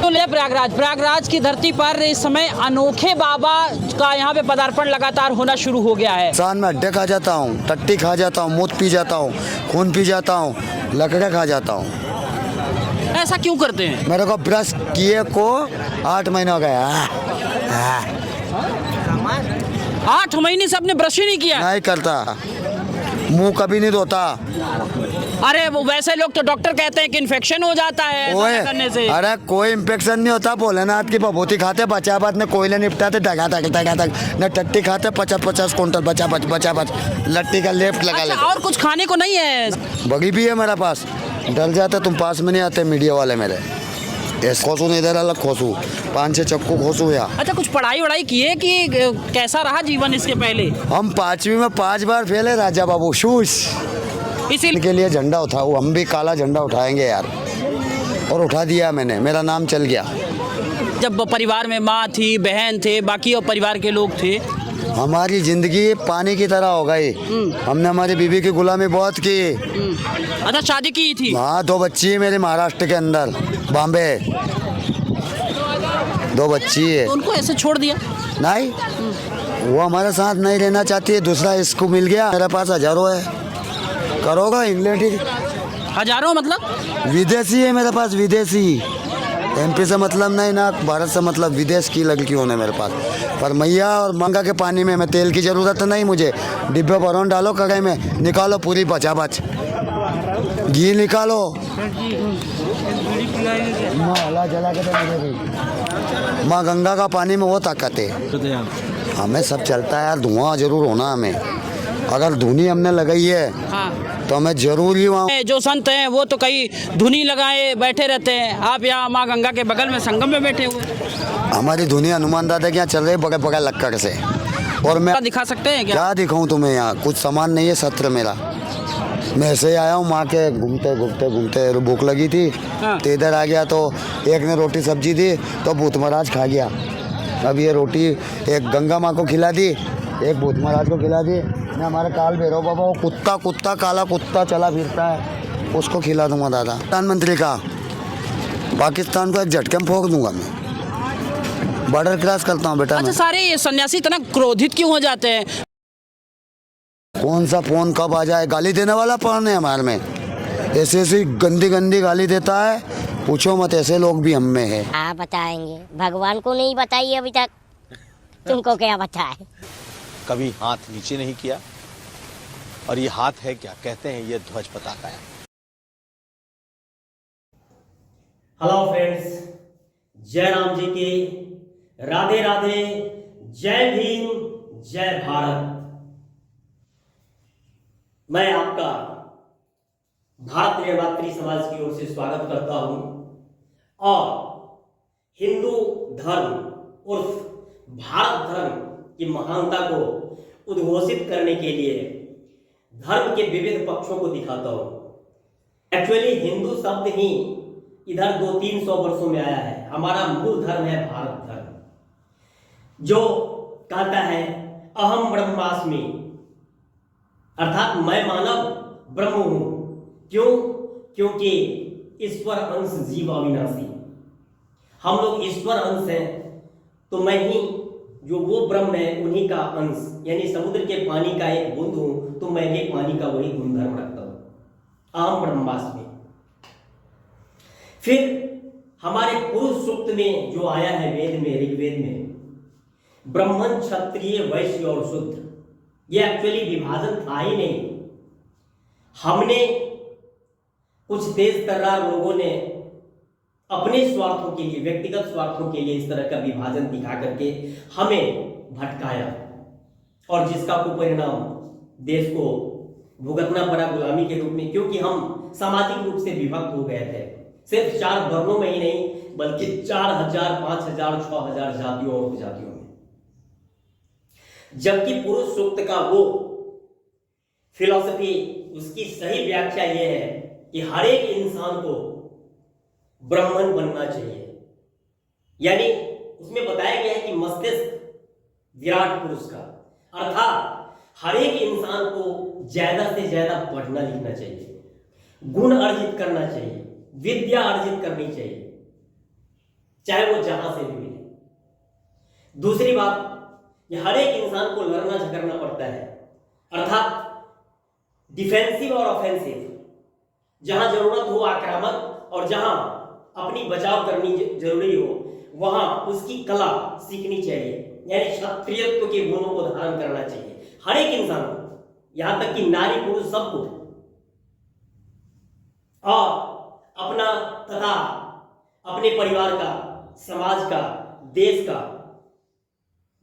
तो ले प्रयागराज। प्रयागराज की धरती पर इस समय अनोखे बाबा का यहाँ पे पदार्पण लगातार होना शुरू हो गया है। इंसान में अड्डे खा जाता हूँ, टट्टी खा जाता हूँ, मूत पी जाता हूँ, खून पी जाता हूँ, लकड़े खा जाता हूँ। ऐसा क्यों करते हैं? मेरे को ब्रश किए को 8 महीने हो गया। 8 महीने से आपने ब्रश ही नहीं किया? नहीं करता, मुंह कभी नहीं धोता। अरे वो वैसे लोग तो डॉक्टर कहते हैं कि इन्फेक्शन हो जाता है ऐसा करने से। अरे कोई इन्फेक्शन नहीं होता। भोलेनाथ की भभूति खाते, बचाबच ने कोयले निपटाते, टगा तक न टट्टी खाते, 50-50 कुंटल बचा लट्टी का लेप लगा लेते। और कुछ खाने को नहीं है? बगी भी है मेरे पास। डर जाते तुम पास में नहीं आते मीडिया वाले मेरे। खोसू नहीं इधर अलग खोसू, 5-6 चक्कू खोसू या। अच्छा, कुछ पढ़ाई वढ़ाई किए कि कैसा रहा जीवन इसके पहले? हम 5वीं में 5 बार फेल है राजा बाबू शूस। इसीलिए के लिए झंडा उठाओ, हम भी काला झंडा उठाएंगे यार। और उठा दिया मैंने, मेरा नाम चल गया। जब परिवार में माँ थी, बहन थे, बाकी और परिवार के लोग थे, हमारी जिंदगी पानी की तरह हो गई। हमने हमारी बीवी की गुलामी बहुत की। अच्छा, शादी की थी? हाँ, 2 बच्ची है मेरी महाराष्ट्र के अंदर, बॉम्बे। 2 बच्ची है। तो उनको ऐसे छोड़ दिया? नहीं, वो हमारे साथ नहीं रहना चाहती है, दूसरा इसको मिल गया। मेरे पास हजारों है। करोगा इंग्लैंड ही। हजारों मतलब? विदेशी है मेरे पास, विदेशी। एमपी से मतलब नहीं ना, भारत से मतलब, विदेश की लड़कियों ने मेरे पास। पर मैया और मंगा के पानी में मैं तेल की ज़रूरत नहीं मुझे। डिब्बे भरौन डालो कढ़ाई में, निकालो पूरी बचा घी निकालो। माँ हला जला के माँ गंगा का पानी में वो ताकत है। हमें सब चलता है यार, धुआं जरूर होना हमें। अगर धुनी हमने लगाई है तो हमें जरूर ही वहाँ। जो संत हैं वो तो कई धुनी लगाए बैठे रहते हैं, आप यहाँ माँ गंगा के बगल में संगम में बैठे हुए। हमारी धुनी हनुमान दादा के यहाँ चल रही है बगल बगल लक्कड़ से। और मैं दिखा सकते हैं क्या दिखाऊं तुम्हें? यहाँ कुछ सामान नहीं है, सत्र मेरा। मैं ऐसे ही आया हूँ, माँ के घूमते भूख लगी थी तो इधर आ गया। तो एक ने रोटी सब्जी दी तो भूत महाराज खा गया। अब ये रोटी एक गंगा माँ को खिला दी, एक भूत महाराज को खिला दी। मैं हमारे काल भैरव बाबा, वो कुत्ता काला कुत्ता चला फिरता है, उसको खिला दूंगा दादा। प्रधानमंत्री का पाकिस्तान को एक झटके में फोड़ दूंगा मैं। बॉर्डर क्रॉस करता हूँ बेटा। अच्छा, सारे ये सन्यासी इतना क्रोधित क्यों हो जाते हैं? कौन सा फोन कब आ जाए? गाली देने वाला कौन है हमारे में? ऐसी गंदी गाली देता है, पूछो मत। ऐसे लोग भी हम में है। हाँ, बताएंगे। भगवान को नहीं बताइए अभी तक, तुमको क्या बताए? कभी हाथ नीचे नहीं किया। और ये हाथ है क्या? कहते हैं ये ध्वज पताका है। हेलो फ्रेंड्स, जय राम जी की, राधे राधे, जय भीम, जय भारत। मैं आपका भारत निर्मात्री समाज की ओर से स्वागत करता हूं और हिंदू धर्म उर्फ भारत धर्म की महानता को उद्घोषित करने के लिए धर्म के विविध पक्षों को दिखाता हूं। एक्चुअली हिंदू शब्द ही इधर 200-300 वर्षों में आया है। हमारा मूल धर्म है भारत धर्म, जो कहता है अहम ब्रह्मास्मि, अर्थात मैं मानव ब्रह्म हूं। क्यों? क्योंकि ईश्वर अंश जीव अविनाशी। हम लोग ईश्वर अंश हैं, तो मैं ही जो वो ब्रह्म है उन्हीं का अंश, यानी समुद्र के पानी का एक बूंद हूं, तो मैं भी पानी का वही गुणधर्म रखता हूं। अहम ब्रह्मास्मि। फिर हमारे पुरुष सूक्त में जो आया है वेद में, ऋग्वेद में, ब्राह्मण, क्षत्रिय, वैश्य और शूद्र, ये एक्चुअली विभाजन था ही नहीं। हमने कुछ तेज तर्रार लोगों ने अपने स्वार्थों के लिए, व्यक्तिगत स्वार्थों के लिए इस तरह का विभाजन दिखा करके हमें भटकाया, और जिसका कुपरिणाम देश को भुगतना पड़ा गुलामी के रूप में। क्योंकि हम सामाजिक रूप से विभक्त हो गए थे, सिर्फ 4 वर्णों में ही नहीं बल्कि 4000, 5000, 6000 जातियों और उपजातियों में। जबकि पुरुष सूक्त का वो फिलॉसफी, उसकी सही व्याख्या यह है कि हर एक इंसान को ब्राह्मण बनना चाहिए। यानी उसमें बताया गया है कि मस्तिष्क विराट पुरुष का, अर्थात हर एक इंसान को ज्यादा से ज्यादा पढ़ना लिखना चाहिए, गुण अर्जित करना चाहिए, विद्या अर्जित करनी चाहिए, चाहे वो जहां से भी मिले। दूसरी बात, ये हर एक इंसान को लड़ना झगड़ना पड़ता है, अर्थात डिफेंसिव और ऑफेंसिव, जहां जरूरत हो आक्रामक और जहां अपनी बचाव करनी जरूरी हो वहां उसकी कला सीखनी चाहिए, यानी क्षत्रियत्व के गुणों को धारण करना चाहिए हर एक इंसान को, यहां तक कि नारी पुरुष सबको, और अपना तथा अपने परिवार का, समाज का, देश का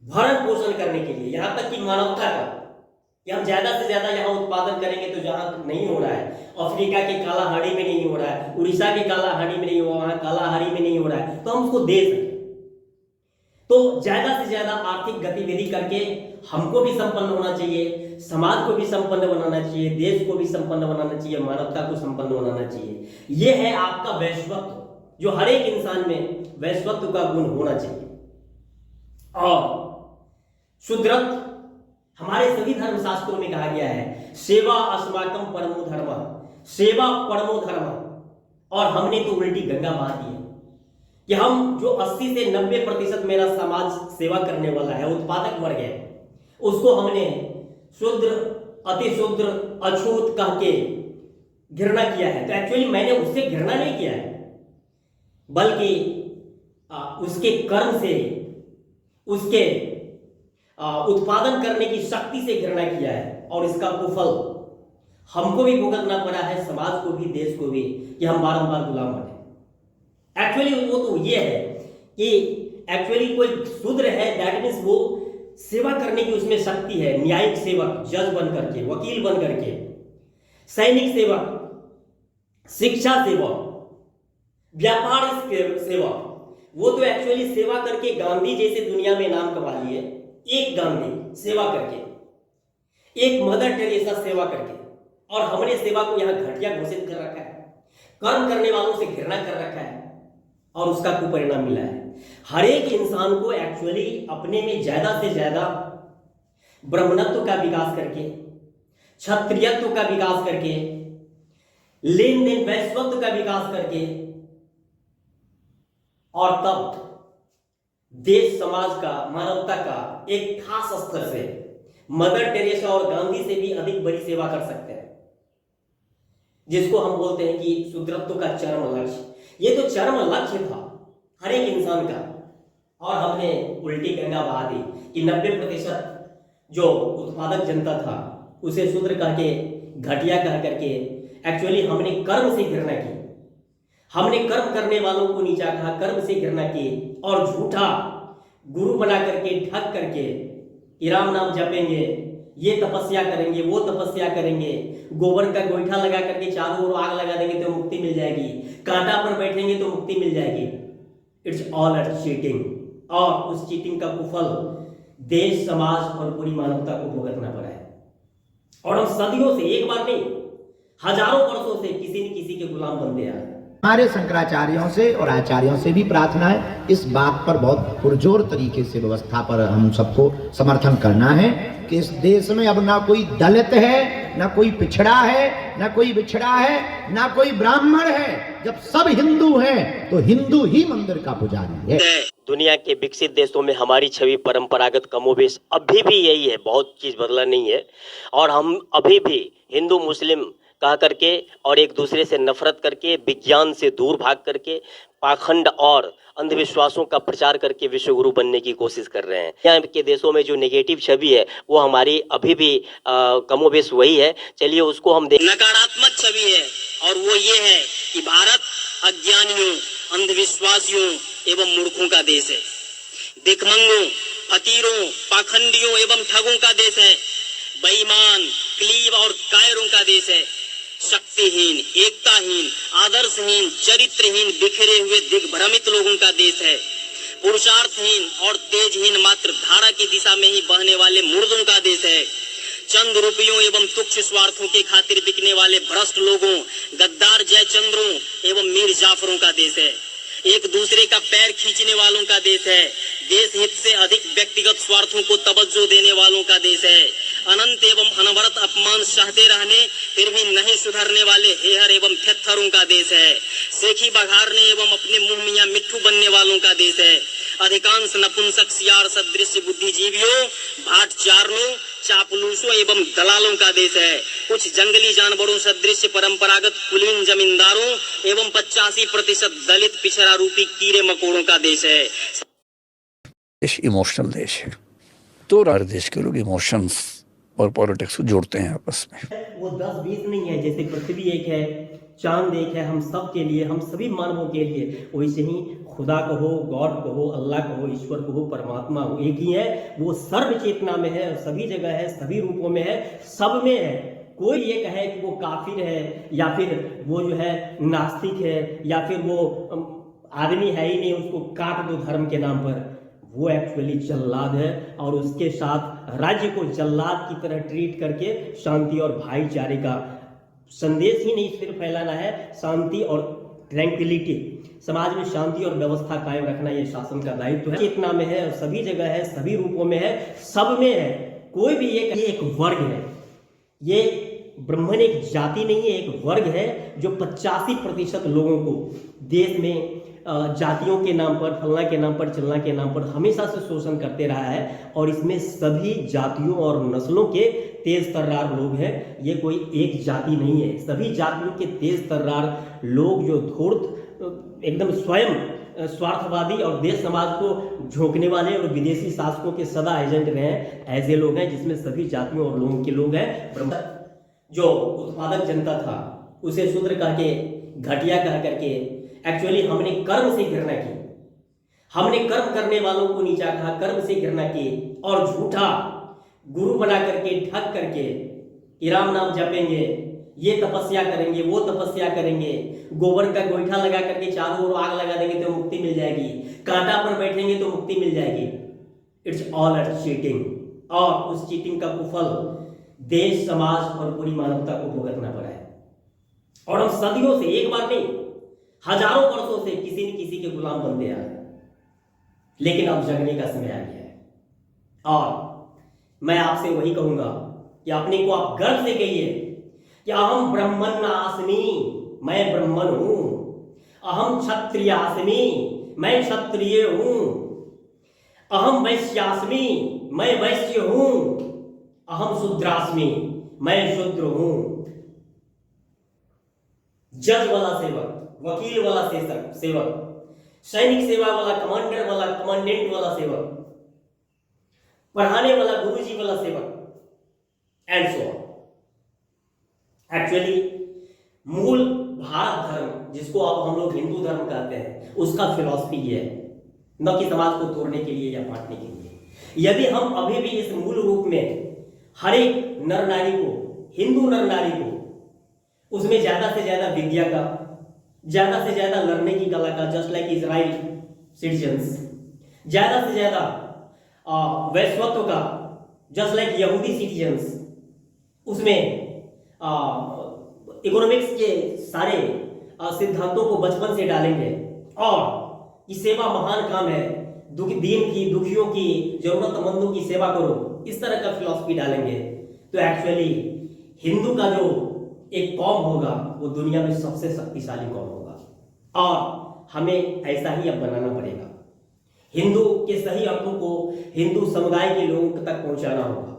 भरण पोषण करने के लिए, यहां तक कि मानवता का, कि हम ज्यादा से ज्यादा यहाँ उत्पादन करेंगे तो जहां नहीं हो रहा है, अफ्रीका के कालाहाड़ी में नहीं हो रहा है, उड़ीसा के कालाहाड़ी में नहीं हो रहा है, कालाहाड़ी में नहीं हो रहा है, तो हम उसको दे सकें। तो ज्यादा से ज्यादा आर्थिक गतिविधि करके हमको भी संपन्न होना चाहिए, समाज को भी संपन्न बनाना चाहिए, देश को भी संपन्न बनाना चाहिए, मानवता को संपन्न बनाना चाहिए। यह है आपका वैश्वत्व, जो हर एक इंसान में वैश्वत्व का गुण होना चाहिए। और शूद्रत्व हमारे सभी धर्म शास्त्रों में कहा गया है, सेवा अस्माकं परमो धर्म, सेवा परमो धर्म, और हमने तो उल्टी गंगा बहा दी है कि हम जो 80 से 90% मेरा समाज सेवा करने वाला है, उत्पादक वर्ग है, उसको हमने शूद्र, अति शूद्र, अछूत कह के घृणा किया है। तो एक्चुअली मैंने उससे घृणा नहीं किया है, बल्कि उसके कर्म से, उसके उत्पादन करने की शक्ति से घृणा किया है, और इसका कुफल हमको भी भुगतना पड़ा है, समाज को भी, देश को भी, कि हम बारंबार गुलाम बने। एक्चुअली वो तो ये है कि एक्चुअली कोई शूद्र है, दैट मीन्स वो सेवा करने की उसमें शक्ति है, न्यायिक सेवक, जज बन करके, वकील बन करके, सैनिक सेवक, शिक्षा सेवक, व्यापार सेवक, वो तो एक्चुअली सेवा करके गांधी जैसे दुनिया में नाम कमा लिए। एक गांधी सेवा करके, एक मदर टेरेसा सेवा करके, और हमने सेवा को यहां घटिया घोषित कर रखा है, कर्म करने वालों से घृणा कर रखा है, और उसका कुपरिणाम मिला है। हर एक इंसान को एक्चुअली अपने में ज्यादा से ज्यादा ब्राह्मणत्व का विकास करके, क्षत्रियत्व का विकास करके, लेन देन वैश्वत्व का विकास करके, और तब देश, समाज का, मानवता का एक खास स्तर से मदर टेरेसा और गांधी से भी अधिक बड़ी सेवा कर सकते हैं, जिसको हम बोलते हैं कि शूद्रत्व का चरम लक्ष्य। ये तो चरम लक्ष्य था हर एक इंसान का, और हमने उल्टी गंगा बहा दी कि 90% जो उत्पादक जनता था उसे शूद्र कह के, घटिया कह करके, एक्चुअली हमने कर्म से घृणा की, हमने कर्म करने वालों को नीचा कहा, कर्म से घृणा की, और झूठा गुरु बना करके, ठग करके कि राम नाम जपेंगे, ये तपस्या करेंगे, वो तपस्या करेंगे, गोबर का गोईठा लगा करके चारों ओर आग लगा देंगे तो मुक्ति मिल जाएगी, कांटा पर बैठेंगे तो मुक्ति मिल जाएगी। इट्स ऑल एट चीटिंग, और उस चीटिंग का कुफल देश, समाज और पूरी मानवता को भुगतना पड़ा है। और हम सदियों से, एक बार नहीं, हजारों वर्षों से किसी न किसी के गुलाम बनते आ रहे हैं। हमारे शंकराचार्यों से और आचार्यों से भी प्रार्थना है, इस बात पर बहुत पुरजोर तरीके से व्यवस्था पर हम सबको समर्थन करना है कि इस देश में अब ना कोई दलित है, ना कोई पिछड़ा है, ना कोई बिछड़ा है, ना कोई ब्राह्मण है। जब सब हिंदू हैं तो हिंदू ही मंदिर का पुजारी है। दुनिया के विकसित देशों में हमारी छवि परंपरागत कमोबेश अभी भी यही है, बहुत चीज़ बदला नहीं है, और हम अभी भी हिंदू मुस्लिम कह करके और एक दूसरे से नफरत करके, विज्ञान से दूर भाग करके, पाखंड और अंधविश्वासों का प्रचार करके विश्वगुरु बनने की कोशिश कर रहे हैं। यहाँ के देशों में जो नेगेटिव छवि है वो हमारी अभी भी कमोबेश वही है। चलिए उसको हम देख। नकारात्मक छवि है और वो ये है कि भारत अज्ञानियों, अंधविश्वासियों एवं मूर्खों का देश है। भिखमंगों, फकीरों, पाखंडियों एवं ठगों का देश है। बेईमान, क्लीब और कायरों का देश है। शक्तिहीन, एकताहीन, आदर्शहीन, चरित्रहीन, बिखरे हुए दिग्भ्रमित लोगों का देश है। पुरुषार्थहीन और तेजहीन, मात्र धारा की दिशा में ही बहने वाले मुर्दों का देश है। चंद रुपयों एवं तुच्छ स्वार्थों के खातिर बिकने वाले भ्रष्ट लोगों, गद्दार जयचंद्रों एवं मीर जाफरों का देश है। एक दूसरे का पैर खींचने वालों का देश है। देश हित से अधिक व्यक्तिगत स्वार्थों को तवज्जो देने वालों का देश है। अनंत एवं अनवरत अपमान सहते रहने फिर भी नहीं सुधरने वाले हेहर एवं थेत्थरों का देश है। सेखी बघारने एवं अपने मुंह मियां मिट्ठू बनने वालों का देश है। अधिकांश नपुंसक सियार सदृश बुद्धिजीवियों, भाट चारणों, चापलूसों एवं दलालों का देश है। कुछ जंगली जानवरों सदृश परंपरागत कुलीन जमींदारों एवं 85% दलित पिछड़ा रूपी कीड़े मकोड़ों का देश है। देश इमोशनल देश है, तो हर देश के लोग इमोशंस और पॉलिटिक्स को जोड़ते हैं आपस में। वो 10-20 नहीं है, जैसे पृथ्वी एक है, चांद एक है, हम सब के लिए, हम सभी मानवों के लिए, वैसे ही खुदा कहो, गॉड कहो, अल्लाह कहो, ईश्वर कहो, परमात्मा हो, एक ही है। वो सर्व चेतना में है, सभी जगह है, सभी रूपों में है, सब में है। कोई ये कहे कि वो काफिर है या फिर वो जो है नास्तिक है या फिर वो आदमी है ही नहीं, उसको काट दो धर्म के नाम पर, वो एक्चुअली जल्लाद है। और उसके साथ राज्य को जल्लाद की तरह ट्रीट करके शांति और भाईचारे का संदेश ही नहीं सिर्फ फैलाना है, शांति और ट्रैंक्विलिटी, समाज में शांति और व्यवस्था कायम रखना ये शासन का दायित्व है। चेतना में है, सभी जगह है, सभी रूपों में है, सब में है। कोई भी ये एक वर्ग है, ये ब्राह्मण एक जाति नहीं है, एक वर्ग है जो 85% लोगों को देश में जातियों के नाम पर, फलना के नाम पर, चलना के नाम पर हमेशा से शोषण करते रहा है। और इसमें सभी जातियों और नस्लों के तेज तर्रार लोग हैं, ये कोई एक जाति नहीं है। सभी जातियों के तेज तर्रार लोग जो धूर्त एकदम स्वयं स्वार्थवादी और देश समाज को झोंकने वाले और विदेशी शासकों के सदा एजेंट रहे हैं, ऐसे लोग हैं जिसमें सभी जातियों और लोगों के लोग हैं। जो उत्पादक जनता था उसे शूद्र कह के, घटिया कह करके, एक्चुअली हमने कर्म से घृणा की, हमने कर्म करने वालों को नीचा कहा, कर्म से घृणा की और झूठा गुरु बना करके, ठग करके कि राम नाम जपेंगे, ये तपस्या करेंगे, वो तपस्या करेंगे, गोबर का गोईठा लगा करके चारों ओर आग लगा देंगे तो मुक्ति मिल जाएगी, कांटा पर बैठेंगे तो मुक्ति मिल जाएगी। It's all a cheating. और उस चीटिंग का कुफल देश, समाज और पूरी मानवता को भुगतना पड़ा है। और हम सदियों से, एक बार नहीं, हजारों वर्षों से किसी न किसी के गुलाम बनते आए, लेकिन अब जगने का समय आ गया है। और मैं आपसे वही कहूंगा कि अपने को आप गर्व से कहिए कि अहम ब्रह्मन्नास्मि, मैं ब्राह्मण हूं। अहम क्षत्रियास्मि, मैं क्षत्रिय हूं। अहम वैश्यास्मि, मैं वैश्य हूं। अहम शूद्रास्मि, मैं शूद्र हूं। जज वाला सेवक, वकील वाला सेवक, सैनिक सेवा वाला, कमांडर वाला, कमांडेंट वाला सेवक, पढ़ाने वाला, गुरुजी वाला सेवक, एंड सो ऑन। एक्चुअली मूल भारत धर्म, जिसको अब हम लोग हिंदू धर्म कहते हैं, उसका फिलॉसफी ये है, न कि समाज को तोड़ने के लिए या बांटने के लिए। यदि हम अभी भी इस मूल रूप में हर एक नर नारी को, हिंदू नर नारी को, उसमें ज्यादा से ज्यादा विद्या का, ज्यादा से ज्यादा लड़ने की कला का, जस्ट लाइक इजराइल सिटीजन्स, ज्यादा से ज्यादा वैश्वत्व का, जस्ट लाइक यहूदी सिटीजन्स, उसमें इकोनॉमिक्स के सारे सिद्धांतों को बचपन से डालेंगे और ये सेवा महान काम है, दीन की, दुखियों की, जरूरतमंदों की सेवा करो, इस तरह का फिलॉसफी डालेंगे तो एक्चुअली हिंदू का जो एक कौम होगा वो दुनिया में सबसे शक्तिशाली कौम होगा। और हमें ऐसा ही अब बनाना पड़ेगा। हिंदू के सही अर्थों को हिंदू समुदाय के लोगों तक पहुंचाना होगा।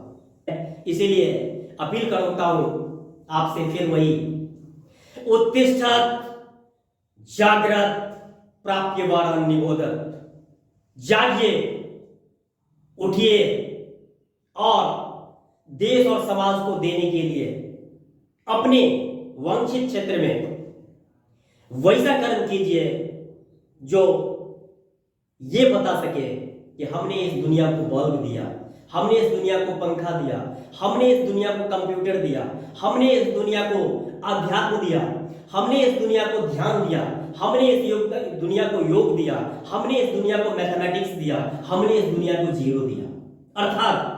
इसीलिए अपील करता हूं आपसे फिर वही, उत्तिष्ठत् जाग्रत प्राप्यवारान् निबोधत्, जागिए, उठिए और देश और समाज को देने के लिए अपने वांछित क्षेत्र में वैसा कर्म कीजिए जो ये बता सके कि हमने इस दुनिया को बल्ब दिया, हमने इस दुनिया को पंखा दिया, हमने इस दुनिया को कंप्यूटर दिया, हमने इस दुनिया को अध्यात्म दिया, हमने इस दुनिया को ध्यान दिया, हमने इस दुनिया को योग दिया, हमने इस दुनिया को मैथमेटिक्स दिया, हमने इस दुनिया को जीरो दिया। अर्थात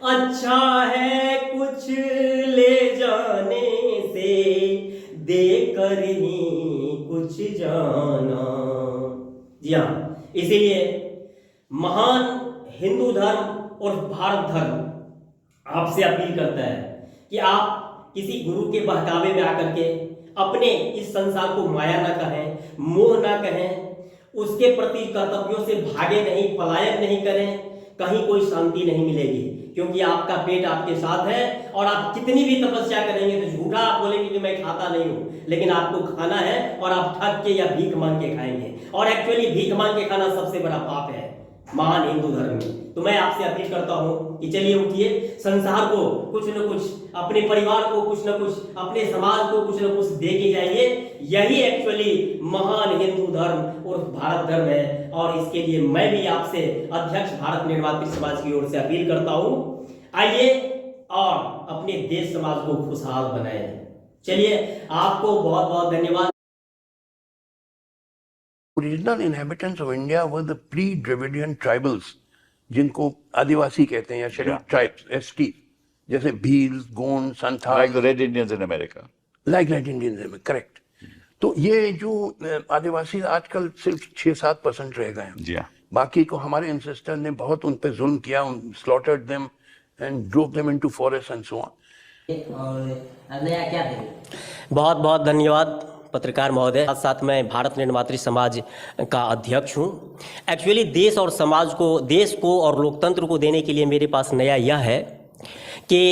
अच्छा है कुछ ले जाने से, देकर ही कुछ जाना। जी हाँ, इसीलिए महान हिंदू धर्म और भारत धर्म आपसे अपील करता है कि आप किसी गुरु के बहकावे में आकर के अपने इस संसार को माया ना कहें, मोह ना कहें, उसके प्रति कर्तव्यों से भागे नहीं, पलायन नहीं करें, कहीं कोई शांति नहीं मिलेगी। क्योंकि आपका पेट आपके साथ है और आप कितनी भी तपस्या करेंगे तो झूठा आप बोलेंगे कि मैं खाता नहीं हूं, लेकिन आपको खाना है और आप ठग के या भीख मांग के खाएंगे। और एक्चुअली भीख मांग के खाना सबसे बड़ा पाप है महान हिंदू धर्म में। तो मैं आपसे अपील करता हूं कि चलिए उठिए, संसार को कुछ न कुछ, अपने परिवार को कुछ न कुछ, अपने समाज को कुछ न कुछ दे के जाइए। यही एक्चुअली महान हिंदू धर्म और भारत धर्म है। और इसके लिए मैं भी आपसे अध्यक्ष भारत निर्वात्री समाज की ओर से अपील करता हूं, आइए और अपने देश समाज को खुशहाल बनाएं। चलिए, आपको बहुत बहुत धन्यवाद। Original inhabitants of India were the pre-Dravidian tribals, जिनको आदिवासी कहते हैं या शेड्यूल्ड ट्राइब्स, एसटी, जैसे Bhil, Gond, Santhal, Like the Red Indians in America. Like red Indians, correct. तो ये जो आदिवासी आजकल सिर्फ 6-7% रह गए हैं। जी हाँ। बाकी को हमारे एंसेस्टर ने बहुत उन पे जुल्म किया, slaughtered them and drove them into forest and so on. और नया क्या देंगे? बहुत बहुत धन्यवाद पत्रकार महोदय। साथ साथ मैं भारत निर्मात्री समाज का अध्यक्ष हूँ। एक्चुअली देश और समाज को, देश को और लोकतंत्र को देने के लिए मेरे पास नया यह है कि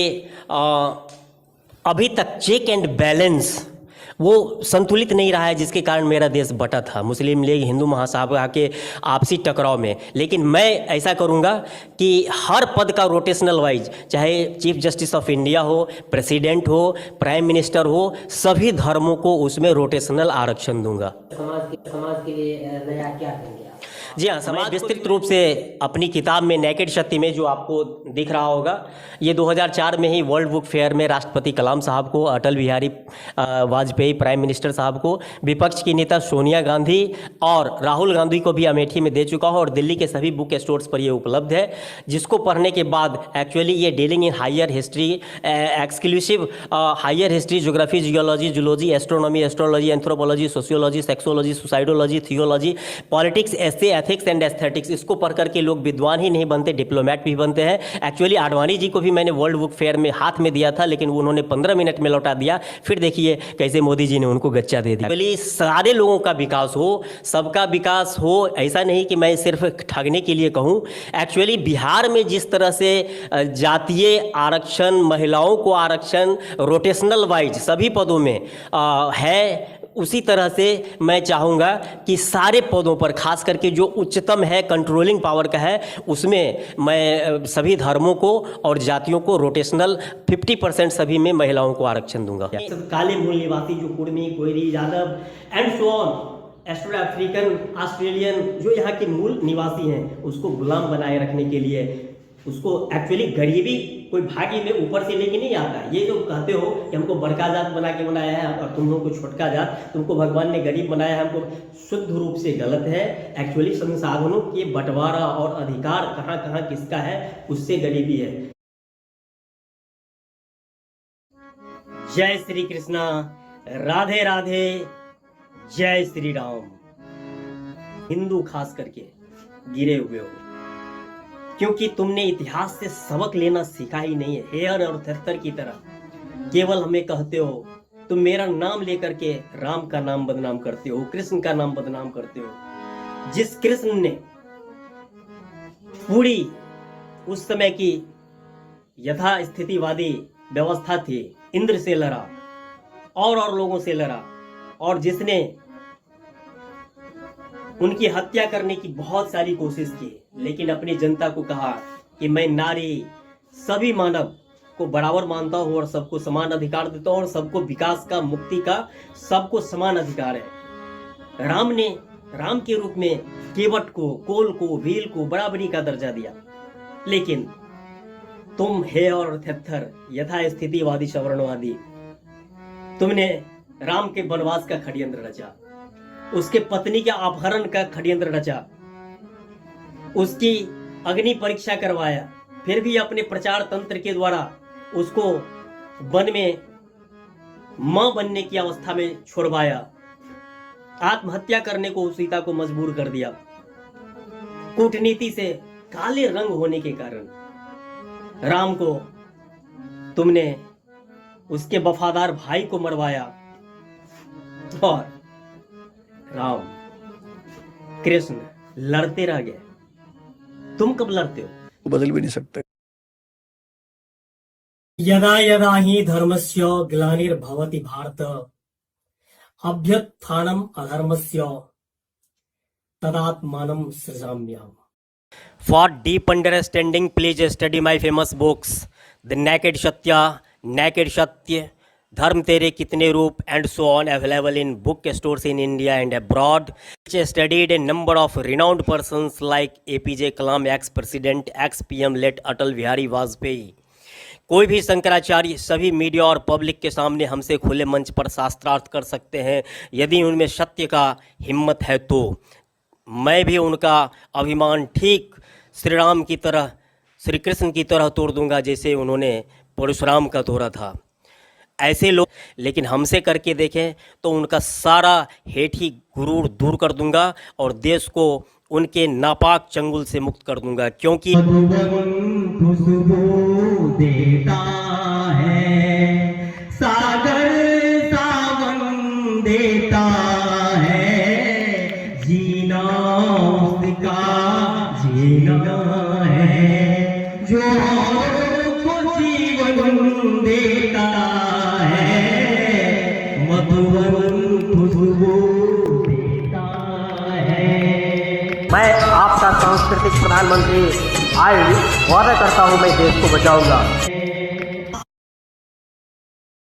अभी तक चेक एंड बैलेंस वो संतुलित नहीं रहा है, जिसके कारण मेरा देश बटा था मुस्लिम लीग हिंदू महासभा के आपसी टकराव में। लेकिन मैं ऐसा करूंगा कि हर पद का रोटेशनल वाइज, चाहे चीफ जस्टिस ऑफ इंडिया हो, प्रेसिडेंट हो, प्राइम मिनिस्टर हो, सभी धर्मों को उसमें रोटेशनल आरक्षण दूंगा। समाज के लिए नया क्या देंगे? जी हाँ, समाज विस्तृत रूप से अपनी किताब में नेकेड शक्ति में, जो आपको दिख रहा होगा, ये 2004 में ही वर्ल्ड बुक फेयर में राष्ट्रपति कलाम साहब को, अटल बिहारी वाजपेयी प्राइम मिनिस्टर साहब को, विपक्ष की नेता सोनिया गांधी और राहुल गांधी को भी अमेठी में दे चुका हूँ और दिल्ली के सभी बुक स्टोर्स पर ये उपलब्ध है, जिसको पढ़ने के बाद एक्चुअली ये dealing in higher history, exclusive higher history, geography, geology, zoology, astronomy, astrology, anthropology, sociology, sexology, suicidology, theology, politics, essay, ethics and aesthetics, इसको पढ़ करके लोग विद्वान ही नहीं बनते, डिप्लोमेट भी बनते हैं। एक्चुअली आडवाणी जी को भी मैंने वर्ल्ड बुक फेयर में हाथ में दिया था, लेकिन उन्होंने 15 मिनट में लौटा दिया। फिर देखिए कैसे मोदी जी ने उनको गच्चा दे दिया। एक्चुअली सारे लोगों का विकास हो, सबका विकास हो, ऐसा नहीं कि मैं सिर्फ ठगने के लिए कहूँ। एक्चुअली बिहार में जिस तरह से जातीय आरक्षण, महिलाओं को आरक्षण रोटेशनल वाइज सभी पदों में है, उसी तरह से मैं चाहूँगा कि सारे पदों पर, खास करके जो उच्चतम है, कंट्रोलिंग पावर का है, उसमें मैं सभी धर्मों को और जातियों को रोटेशनल 50% सभी में महिलाओं को आरक्षण दूंगा। काले मूल निवासी जो Kurmi, Koeri, Yadav and so on, astro African, Australian, जो यहाँ के मूल निवासी हैं, उसको गुलाम बनाए रखने के लिए, उसको एक्चुअली गरीबी कोई भागी में ऊपर से लेके नहीं आता। ये जो कहते हो कि हमको बड़का जात बना के बनाया है और तुम लोगों को छोटका जात, तुमको भगवान ने गरीब बनाया है, हमको शुद्ध रूप से गलत है। एक्चुअली संसाधनों के बंटवारा और अधिकार कहाँ कहाँ किसका है, उससे गरीबी है। जय श्री कृष्णा, राधे राधे, जय श्री राम। हिंदू खास करके गिरे हुए हो, क्योंकि तुमने इतिहास से सबक लेना सीखा ही नहीं है। हेयर और थेथर की तरह केवल हमें कहते हो, तुम मेरा नाम लेकर के राम का नाम बदनाम करते हो, कृष्ण का नाम बदनाम करते हो। जिस कृष्ण ने पूरी उस समय की यथा स्थितिवादी व्यवस्था थी, इंद्र से लड़ा और लोगों से लड़ा, और जिसने उनकी हत्या करने की बहुत सारी कोशिश की, लेकिन अपनी जनता को कहा कि मैं नारी, सभी मानव को बराबर मानता हूं और सबको समान अधिकार देता हूं और सबको विकास का, मुक्ति का, सबको समान अधिकार है। राम ने राम के रूप में केवट को, कोल को, भील को बराबरी का दर्जा दिया, लेकिन तुम हे और थेथर यथा स्थितिवादी सवर्णवादी, तुमने राम के वनवास का षड्यंत्र रचा, उसके पत्नी के अपहरण का षड्यंत्र रचा, उसकी अग्नि परीक्षा करवाया, फिर भी अपने प्रचार तंत्र के द्वारा उसको वन में मां बनने की अवस्था में छोड़वाया, आत्महत्या करने को सीता को मजबूर कर दिया। कूटनीति से काले रंग होने के कारण राम को तुमने उसके वफादार भाई को मरवाया, और राम कृष्ण लड़ते रह गए, तुम कब लड़ते हो? बदल भी नहीं सकते। यदा यदा हि धर्मस्य ग्लानिर्भवति Bharat अभ्युत्थानम् अधर्मस्य तदात्मानं सृजाम्यहम्। For deep understanding, please study my famous books, The Naked Satya, Naked Satya, Dharm Tere Kitne Roop, and so on, available in bookstores in India and abroad. Which studied a number of renowned persons like APJ Kalam, ex-president, ex-PM late Atal Bihari Vajpayee. कोई भी शंकराचार्य सभी media और public के सामने हमसे खुले मंच पर शास्त्रार्थ कर सकते हैं, यदि उनमें सत्य का हिम्मत है तो। मैं भी उनका अभिमान ठीक श्री राम की तरह, श्री कृष्ण की तरह तोड़ दूंगा, जैसे उन्होंने परशुराम का तोड़ा था। ऐसे लोग लेकिन हमसे करके देखें तो उनका सारा हेठी गुरूर दूर कर दूंगा और देश को उनके नापाक चंगुल से मुक्त कर दूंगा, क्योंकि देता है सागर सावन देता है, जीना उसका जीना है, जो को जीवन देता है, मधुवन खुशबू देता है। मैं आपका सांस्कृतिक प्रधानमंत्री आज वादा करता हूं, मैं देश को बचाऊंगा।